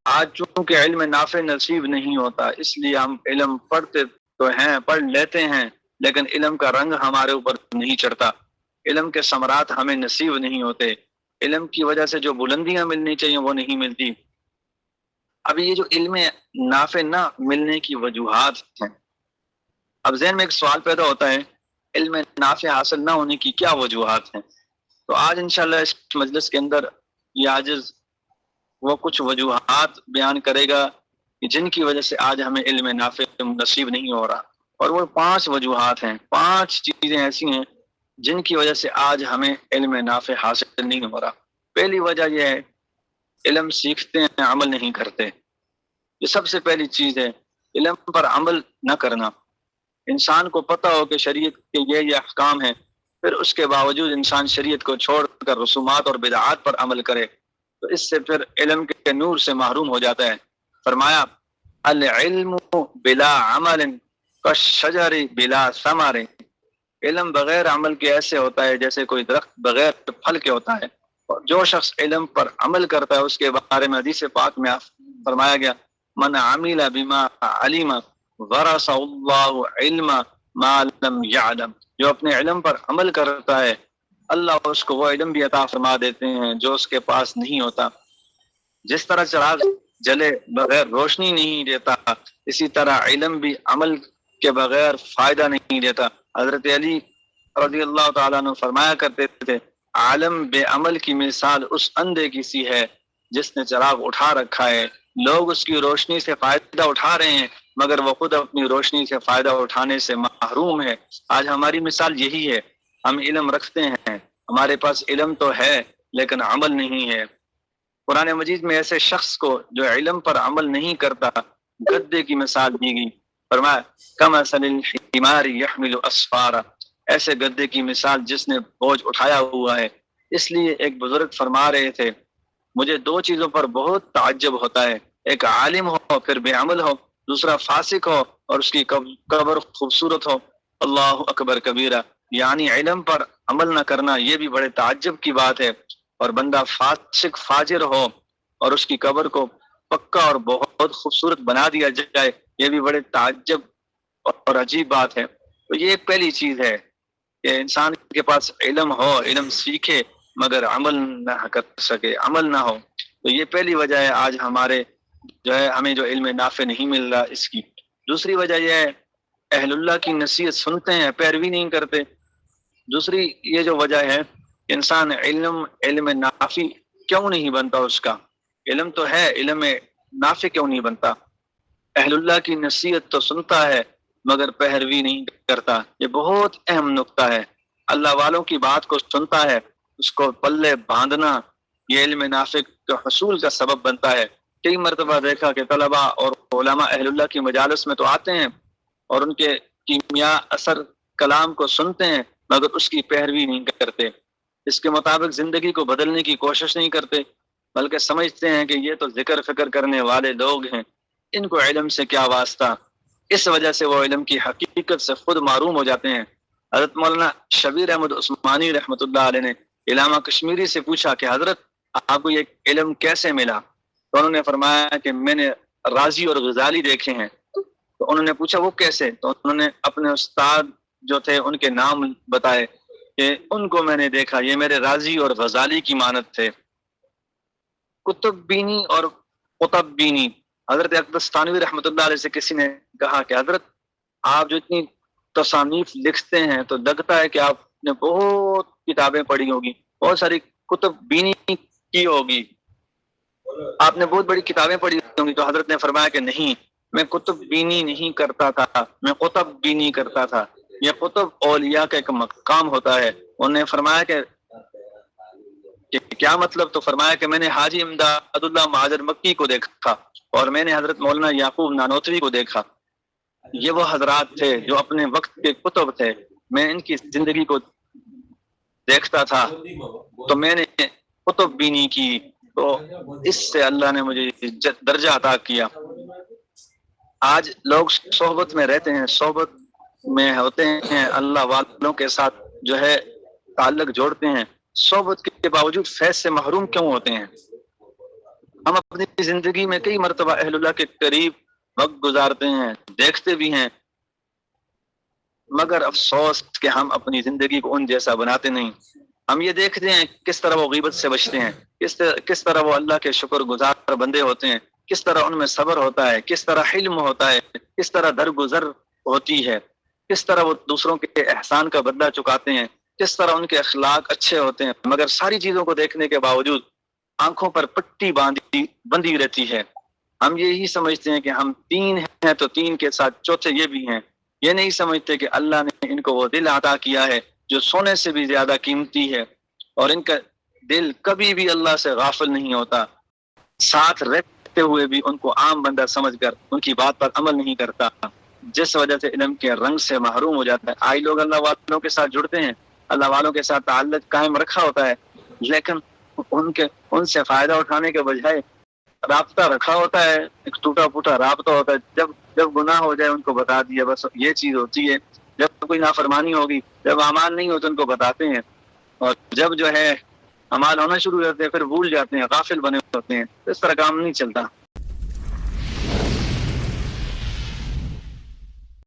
آج چونکہ علم نافع نصیب نہیں ہوتا، اس لیے ہم علم پڑھتے تو ہیں، پڑھ لیتے ہیں، لیکن علم کا رنگ ہمارے اوپر نہیں چڑھتا، علم کے ثمرات ہمیں نصیب نہیں ہوتے، علم کی وجہ سے جو بلندیاں ملنی چاہیے وہ نہیں ملتی۔ اب یہ جو علم نافع نہ ملنے کی وجوہات ہیں، اب ذہن میں ایک سوال پیدا ہوتا ہے، علم نافع حاصل نہ ہونے کی کیا وجوہات ہیں؟ تو آج انشاءاللہ اس مجلس کے اندر یہ عاجز وہ کچھ وجوہات بیان کرے گا کہ جن کی وجہ سے آج ہمیں علم نافع نصیب نہیں ہو رہا، اور وہ 5 وجوہات ہیں، 5 چیزیں ایسی ہیں جن کی وجہ سے آج ہمیں علم نافع حاصل نہیں ہو رہا۔ پہلی وجہ یہ ہے، علم سیکھتے ہیں عمل نہیں کرتے۔ یہ سب سے پہلی چیز ہے، علم پر عمل نہ کرنا۔ انسان کو پتہ ہو کہ شریعت کے یہ احکام ہیں، پھر اس کے باوجود انسان شریعت کو چھوڑ کر رسومات اور بدعات پر عمل کرے تو اس سے پھر علم کے نور سے محروم ہو جاتا ہے۔ فرمایا العلم بلا عمل کالشجر بلا ثمر، علم بغیر عمل کے ایسے ہوتا ہے جیسے کوئی درخت بغیر پھل کے ہوتا ہے، اور جو شخص علم پر عمل کرتا ہے اس کے بارے میں حدیث پاک میں فرمایا گیا من عمل بما علم ورث اللہ علم ما لم يعلم، جو اپنے علم پر عمل کرتا ہے اللہ اس کو وہ علم بھی عطا فرما دیتے ہیں جو اس کے پاس نہیں ہوتا۔ جس طرح چراغ جلے بغیر روشنی نہیں دیتا، اسی طرح علم بھی عمل کے بغیر فائدہ نہیں دیتا۔ حضرت علی رضی اللہ تعالیٰ عنہ فرمایا کرتے تھے عالم بے عمل کی مثال اس اندھے کی سی ہے جس نے چراغ اٹھا رکھا ہے، لوگ اس کی روشنی سے فائدہ اٹھا رہے ہیں مگر وہ خود اپنی روشنی سے فائدہ اٹھانے سے محروم ہے۔ آج ہماری مثال یہی ہے، ہم علم رکھتے ہیں، ہمارے پاس علم تو ہے لیکن عمل نہیں ہے۔ قرآن مجید میں ایسے شخص کو جو علم پر عمل نہیں کرتا گدے کی مثال دی گئی، فرمایا کمثل الحمار یحمل اسفارا، ایسے گدے کی مثال جس نے بوجھ اٹھایا ہوا ہے۔ اس لیے ایک بزرگ فرما رہے تھے مجھے 2 چیزوں پر بہت تعجب ہوتا ہے، ایک عالم ہو پھر بے عمل ہو، دوسرا فاسق ہو اور اس کی قبر خوبصورت ہو۔ اللہ اکبر کبیرہ، یعنی علم پر عمل نہ کرنا یہ بھی بڑے تعجب کی بات ہے، اور بندہ فاسق فاجر ہو اور اس کی قبر کو پکا اور بہت خوبصورت بنا دیا جائے یہ بھی بڑے تعجب اور عجیب بات ہے۔ تو یہ ایک پہلی چیز ہے کہ انسان کے پاس علم ہو، علم سیکھے مگر عمل نہ کر سکے، عمل نہ ہو، تو یہ پہلی وجہ ہے آج ہمارے جو ہے ہمیں جو علم نافع نہیں مل رہا اس کی۔ دوسری وجہ یہ ہے اہل اللہ کی نصیحت سنتے ہیں پیروی نہیں کرتے۔ دوسری یہ جو وجہ ہے انسان علم نافع کیوں نہیں بنتا، اس کا علم تو ہے، علم نافع کیوں نہیں بنتا؟ اہل اللہ کی نصیحت تو سنتا ہے مگر پیروی نہیں کرتا، یہ بہت اہم نقطہ ہے۔ اللہ والوں کی بات کو سنتا ہے، اس کو پلے باندھنا یہ علم نافع کے حصول کا سبب بنتا ہے۔ کئی مرتبہ دیکھا کہ طلباء اور علماء اہل اللہ کی مجالس میں تو آتے ہیں اور ان کے کیمیا اثر کلام کو سنتے ہیں مگر اس کی پیروی نہیں کرتے، اس کے مطابق زندگی کو بدلنے کی کوشش نہیں کرتے، بلکہ سمجھتے ہیں کہ یہ تو ذکر فکر کرنے والے لوگ ہیں، ان کو علم سے کیا واسطہ۔ اس وجہ سے وہ علم کی حقیقت سے خود معروم ہو جاتے ہیں۔ حضرت مولانا شبیر احمد عثمانی رحمۃ اللہ علیہ نے علامہ کشمیری سے پوچھا کہ حضرت آپ کو یہ علم کیسے ملا؟ تو انہوں نے فرمایا کہ میں نے رازی اور غزالی دیکھے ہیں۔ تو انہوں نے پوچھا وہ کیسے؟ تو انہوں نے اپنے استاد جو تھے ان کے نام بتائے کہ ان کو میں نے دیکھا، یہ میرے رازی اور غزالی کی مانند تھے۔ کتب بینی اور قطب بینی، حضرت اقدس تھانوی رحمۃ اللہ علیہ سے کسی نے کہا کہ حضرت آپ جو اتنی تصانیف لکھتے ہیں تو لگتا ہے کہ آپ نے بہت کتابیں پڑھی ہوگی، بہت ساری کتب بینی کی ہوگی، آپ نے بہت بڑی کتابیں پڑھی ہوں گی۔ تو حضرت نے فرمایا کہ نہیں، میں کتب بینی نہیں کرتا تھا، میں قطب بینی کرتا تھا۔ یہ قطب اولیاء کا ایک مقام ہوتا ہے۔ انہوں نے فرمایا کہ کیا مطلب؟ تو فرمایا کہ میں نے حاجی امداد اللہ مہاجر مکی کو دیکھا اور میں نے حضرت مولانا یعقوب نانوتوی کو دیکھا، یہ وہ حضرات تھے جو اپنے وقت کے کتب تھے، میں ان کی زندگی کو دیکھتا تھا تو میں نے کتب بینی کی، تو اس سے اللہ نے مجھے درجہ عطا کیا۔ آج لوگ صحبت میں رہتے ہیں، صحبت میں ہوتے ہیں، اللہ والوں کے ساتھ جو ہے تعلق جوڑتے ہیں، صحبت کے باوجود فیض سے محروم کیوں ہوتے ہیں؟ ہم اپنی زندگی میں کئی مرتبہ اہل اللہ کے قریب وقت گزارتے ہیں، دیکھتے بھی ہیں، مگر افسوس کہ ہم اپنی زندگی کو ان جیسا بناتے نہیں۔ ہم یہ دیکھتے ہیں کس طرح وہ غیبت سے بچتے ہیں، کس طرح وہ اللہ کے شکر گزار بندے ہوتے ہیں، کس طرح ان میں صبر ہوتا ہے، کس طرح حلم ہوتا ہے، کس طرح درگزر ہوتی ہے، کس طرح وہ دوسروں کے احسان کا بدلہ چکاتے ہیں، کس طرح ان کے اخلاق اچھے ہوتے ہیں، مگر ساری چیزوں کو دیکھنے کے باوجود آنکھوں پر پٹی بندی رہتی ہے۔ ہم یہی سمجھتے ہیں کہ ہم تین ہیں تو تین کے ساتھ چوتھے یہ بھی ہیں، یہ نہیں سمجھتے کہ اللہ نے ان کو وہ دل عطا کیا ہے جو سونے سے بھی زیادہ قیمتی ہے، اور ان کا دل کبھی بھی اللہ سے غافل نہیں ہوتا، ساتھ رہتے ہوئے بھی ان کو عام بندہ سمجھ کر ان کی بات پر عمل نہیں کرتا، جس وجہ سے علم کے رنگ سے محروم ہو جاتا ہے۔ آئی لوگ اللہ والوں کے ساتھ جڑتے ہیں، اللہ والوں کے ساتھ تعلق قائم رکھا ہوتا ہے، لیکن ان سے فائدہ اٹھانے کے بجائے رابطہ رکھا ہوتا ہے، ایک ٹوٹا پھوٹا رابطہ ہوتا ہے۔ جب گناہ ہو جائے ان کو بتا دیا، بس یہ چیز ہوتی ہے۔ جب کوئی نافرمانی ہوگی، جب اعمال نہیں ہوتے ان کو بتاتے ہیں، اور جب جو ہے اعمال ہونا شروع ہو جاتے ہیں پھر بھول جاتے ہیں، غافل بنے ہوتے ہیں۔ اس طرح کام نہیں چلتا۔